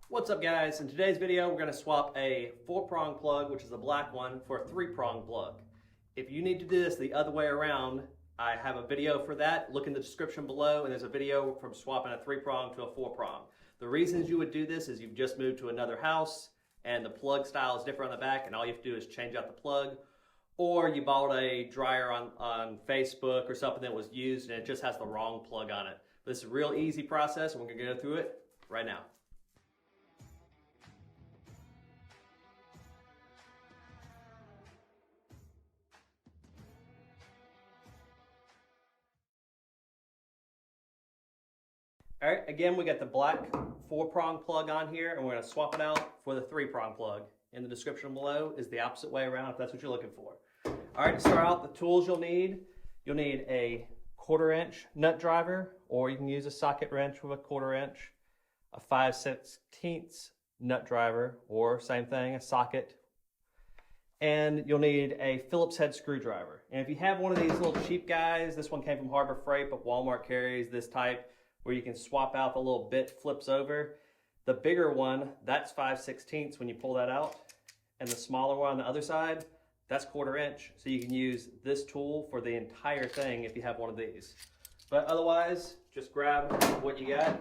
What's up guys? In today's video we're going to swap a 4-prong plug, which is a black one, for a 3-prong plug. If you need to do this the other way around, I have a video for that. Look in the description below and there's a video from swapping a 3-prong to a 4-prong. The reasons you would do this is you've just moved to another house and the plug style is different on the back and all you have to do is change out the plug. Or you bought a dryer on Facebook or something that was used and it just has the wrong plug on it. This is a real easy process and we're going to go through it right now. All right, again, we got the black 4-prong plug on here and we're going to swap it out for the 3-prong plug. In the description below is the opposite way around if that's what you're looking for. All right, to start out, the tools you'll need a 1/4-inch nut driver, or you can use a socket wrench with a 1/4-inch, a 5/16 nut driver, or same thing, a socket, and you'll need a Phillips head screwdriver. And if you have one of these little cheap guys, this one came from Harbor Freight, but Walmart carries this type where you can swap out the little bit, flips over. The bigger one, that's 5/16 when you pull that out, and the smaller one on the other side, that's 1/4-inch. So you can use this tool for the entire thing if you have one of these. But otherwise, just grab what you got.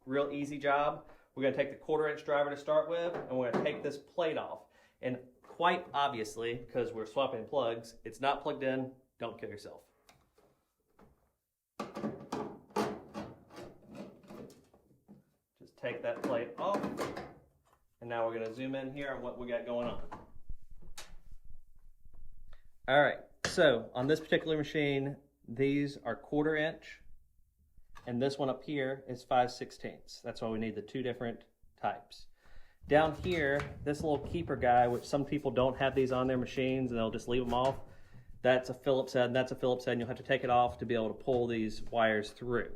Real easy job. We're going to take the 1/4-inch driver to start with, and we're going to take this plate off. And quite obviously, because we're swapping plugs, it's not plugged in. Don't kill yourself. Just take that plate off. And now we're going to zoom in here on what we got going on. All right, so on this particular machine, these are 1/4-inch, and this one up here is 5/16. That's why we need the two different types. Down here, this little keeper guy, which some people don't have these on their machines and they'll just leave them off, that's a Phillips head, and that's a Phillips head, and you'll have to take it off to be able to pull these wires through.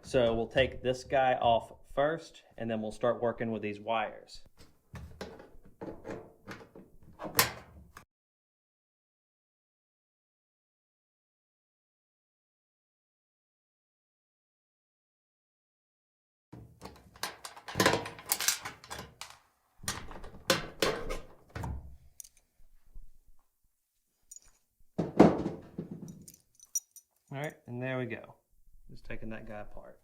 So we'll take this guy off first, and then we'll start working with these wires. All right, and there we go. Just taking that guy apart.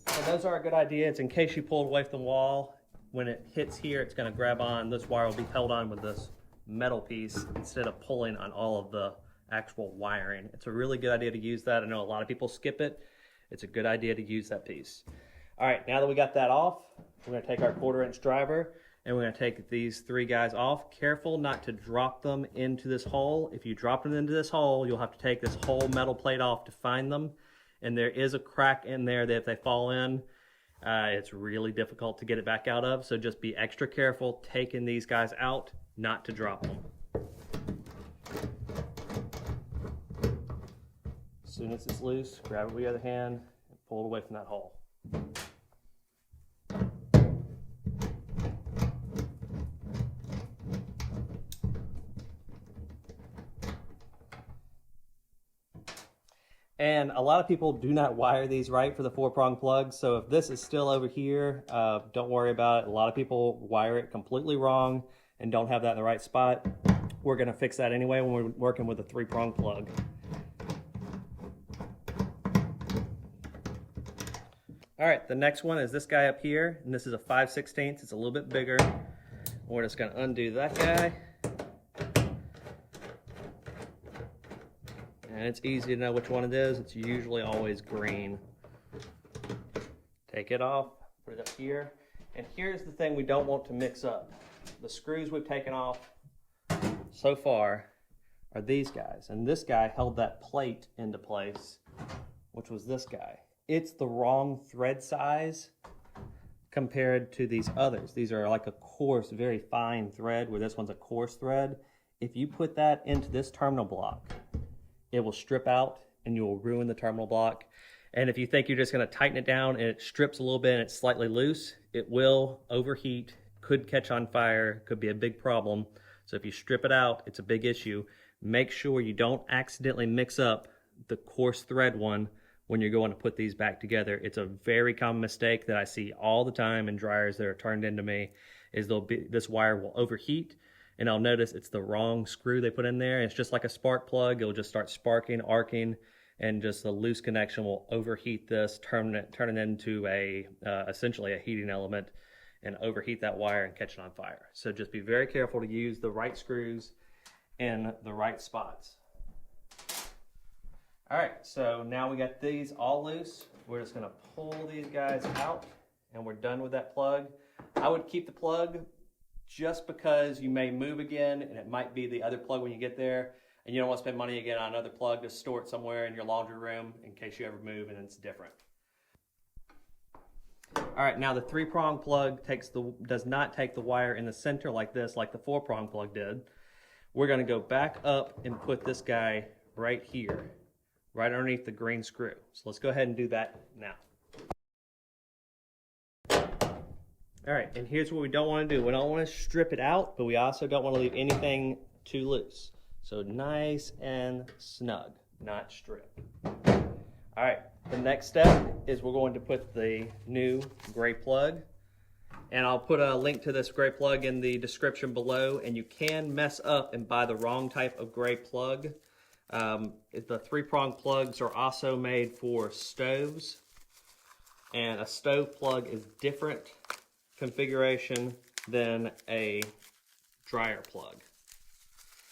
So those are a good idea. It's in case you pull it away from the wall. When it hits here, it's going to grab on. This wire will be held on with this metal piece instead of pulling on all of the actual wiring. It's a really good idea to use that. I know a lot of people skip it. It's a good idea to use that piece. All right, now that we got that off, we're going to take our 1/4-inch driver and we're going to take these 3 guys off. Careful not to drop them into this hole. If you drop them into this hole, you'll have to take this whole metal plate off to find them. And there is a crack in there that if they fall in, it's really difficult to get it back out of. So just be extra careful taking these guys out, not to drop them. As soon as it's loose, grab it with the other hand and pull it away from that hole. And a lot of people do not wire these right for the 4-prong plugs. So if this is still over here, don't worry about it. A lot of people wire it completely wrong and don't have that in the right spot. We're going to fix that anyway when we're working with a 3-prong plug. All right, the next one is this guy up here, and this is a 5/16. It's a little bit bigger. We're just going to undo that guy. And it's easy to know which one it is. It's usually always green. Take it off, put it up here. And here's the thing we don't want to mix up. The screws we've taken off so far are these guys. And this guy held that plate into place, which was this guy. It's the wrong thread size compared to these others. These are like a coarse, very fine thread, where this one's a coarse thread. If you put that into this terminal block, it will strip out and you will ruin the terminal block. And if you think you're just going to tighten it down and it strips a little bit and it's slightly loose, it will overheat, could catch on fire, could be a big problem. So if you strip it out, it's a big issue. Make sure you don't accidentally mix up the coarse thread one when you're going to put these back together. It's a very common mistake that I see all the time in dryers that are turned into me, is this wire will overheat, and I'll notice it's the wrong screw they put in there. It's just like a spark plug. It'll just start sparking, arcing, and just a loose connection will overheat this, turn it into essentially a heating element, and overheat that wire and catch it on fire. So just be very careful to use the right screws in the right spots. All right, so now we got these all loose. We're just gonna pull these guys out and we're done with that plug. I would keep the plug just because you may move again and it might be the other plug when you get there, and you don't want to spend money again on another plug to store it somewhere in your laundry room in case you ever move and it's different. All right, now the 3-prong plug does not take the wire in the center like this, like the 4-prong plug did. We're gonna go back up and put this guy right here, right underneath the green screw. So let's go ahead and do that now. All right, and here's what we don't wanna do. We don't wanna strip it out, but we also don't wanna leave anything too loose. So nice and snug, not stripped. All right, the next step is we're going to put the new gray plug, and I'll put a link to this gray plug in the description below, and you can mess up and buy the wrong type of gray plug. The 3-prong plugs are also made for stoves, and a stove plug is different configuration than a dryer plug.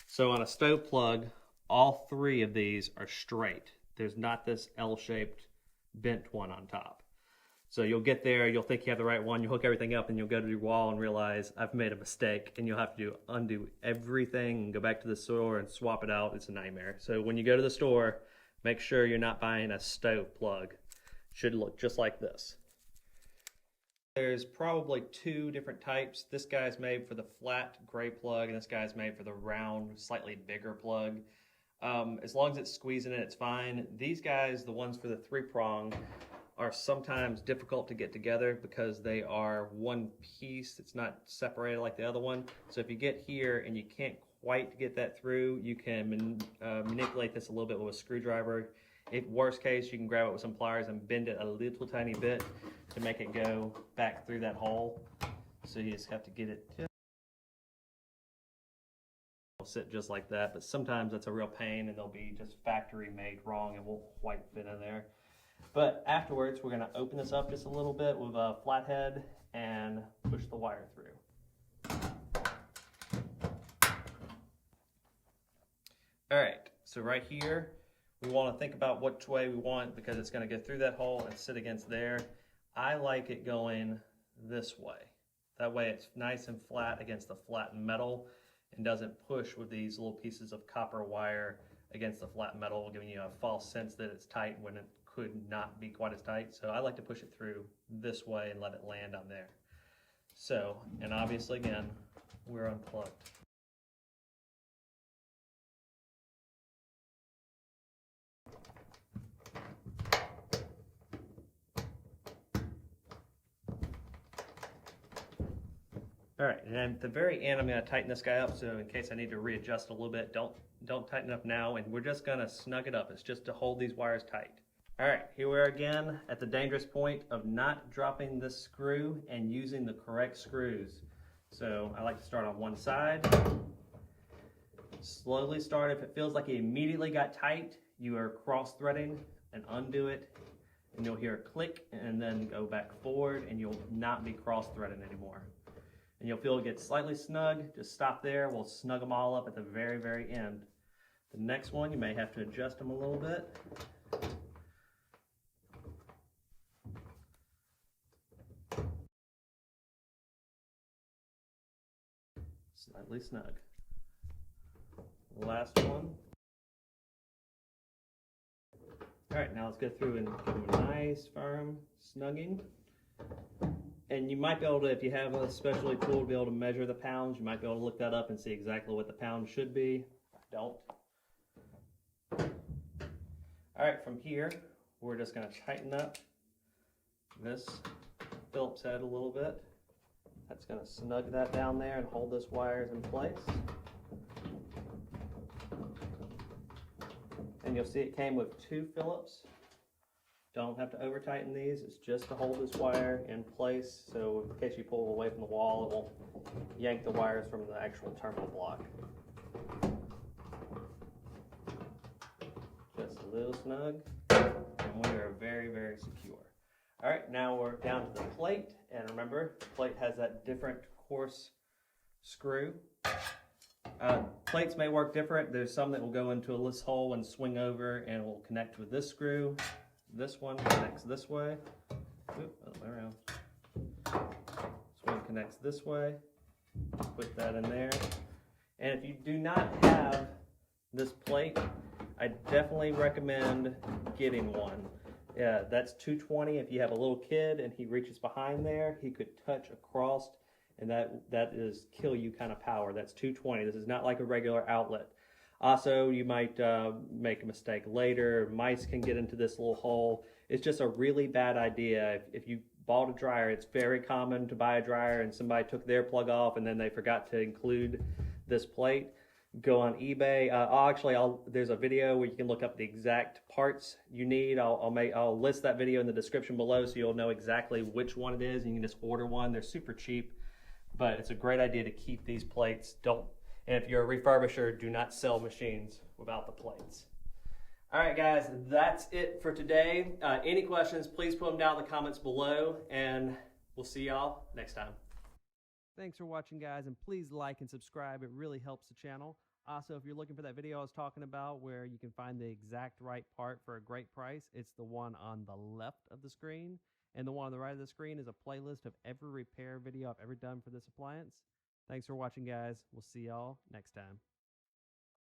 So on a stove plug, all 3 of these are straight. There's not this L-shaped bent one on top. So you'll get there, you'll think you have the right one, you hook everything up, and you'll go to your wall and realize I've made a mistake, and you'll have to undo everything and go back to the store and swap it out. It's a nightmare. So when you go to the store, make sure you're not buying a stove plug. It should look just like this. There's probably 2 different types. This guy's made for the flat gray plug, and this guy's made for the round, slightly bigger plug. As long as it's squeezing it, it's fine. These guys, the ones for the 3-prong, are sometimes difficult to get together because they are one piece. It's not separated like the other one. So if you get here and you can't quite get that through, you can manipulate this a little bit with a screwdriver. If worst case, you can grab it with some pliers and bend it a little tiny bit to make it go back through that hole. So you just have to get it sit just like that, but sometimes that's a real pain and they'll be just factory made wrong and won't quite fit in there. But afterwards, we're going to open this up just a little bit with a flathead and push the wire through. All right, so right here, we want to think about which way we want, because it's going to go through that hole and sit against there. I like it going this way. That way it's nice and flat against the flat metal and doesn't push with these little pieces of copper wire against the flat metal, giving you a false sense that it's tight when it could not be quite as tight. So I like to push it through this way and let it land on there. So, and obviously again, we're unplugged. All right, and at the very end, I'm going to tighten this guy up, so in case I need to readjust a little bit, don't tighten up now, and we're just going to snug it up. It's just to hold these wires tight. All right, here we are again at the dangerous point of not dropping this screw and using the correct screws. So I like to start on one side, slowly start. If it feels like it immediately got tight, you are cross-threading, and undo it, and you'll hear a click, and then go back forward, and you'll not be cross-threading anymore. And you'll feel it get slightly snug. Just stop there. We'll snug them all up at the very, very end. The next one, you may have to adjust them a little bit. Slightly snug. The last one. All right, now let's go through and give them a nice, firm snugging. And you might be able to, if you have a specialty tool to be able to measure the pounds, you might be able to look that up and see exactly what the pound should be. Don't. All right, from here, we're just going to tighten up this Phillips head a little bit. That's going to snug that down there and hold those wires in place. And you'll see it came with 2 Phillips. Don't have to over tighten these. It's just to hold this wire in place, so in case you pull away from the wall, it won't yank the wires from the actual terminal block. Just a little snug, and we are very, very secure. All right, now we're down to the plate, and remember, the plate has that different coarse screw. Plates may work different. There's some that will go into this hole and swing over and will connect with this screw. This one connects this way. Oop, other way around. This one connects this way. Put that in there. And if you do not have this plate, I definitely recommend getting one. Yeah, that's 220. If you have a little kid and he reaches behind there, he could touch across, and that is kill you kind of power. That's 220. This is not like a regular outlet. Also, you might make a mistake later. Mice can get into this little hole. It's just a really bad idea. If you bought a dryer, it's very common to buy a dryer and somebody took their plug off and then they forgot to include this plate. Go on eBay. There's a video where you can look up the exact parts you need. I'll list that video in the description below so you'll know exactly which one it is. You can just order one. They're super cheap, but it's a great idea to keep these plates. And if you're a refurbisher, do not sell machines without the plates. All right, guys, that's it for today. Any questions, please put them down in the comments below, and we'll see y'all next time. Thanks for watching, guys, and please like and subscribe. It really helps the channel. Also, if you're looking for that video I was talking about where you can find the exact right part for a great price, it's the one on the left of the screen. And the one on the right of the screen is a playlist of every repair video I've ever done for this appliance. Thanks for watching, guys. We'll see y'all next time.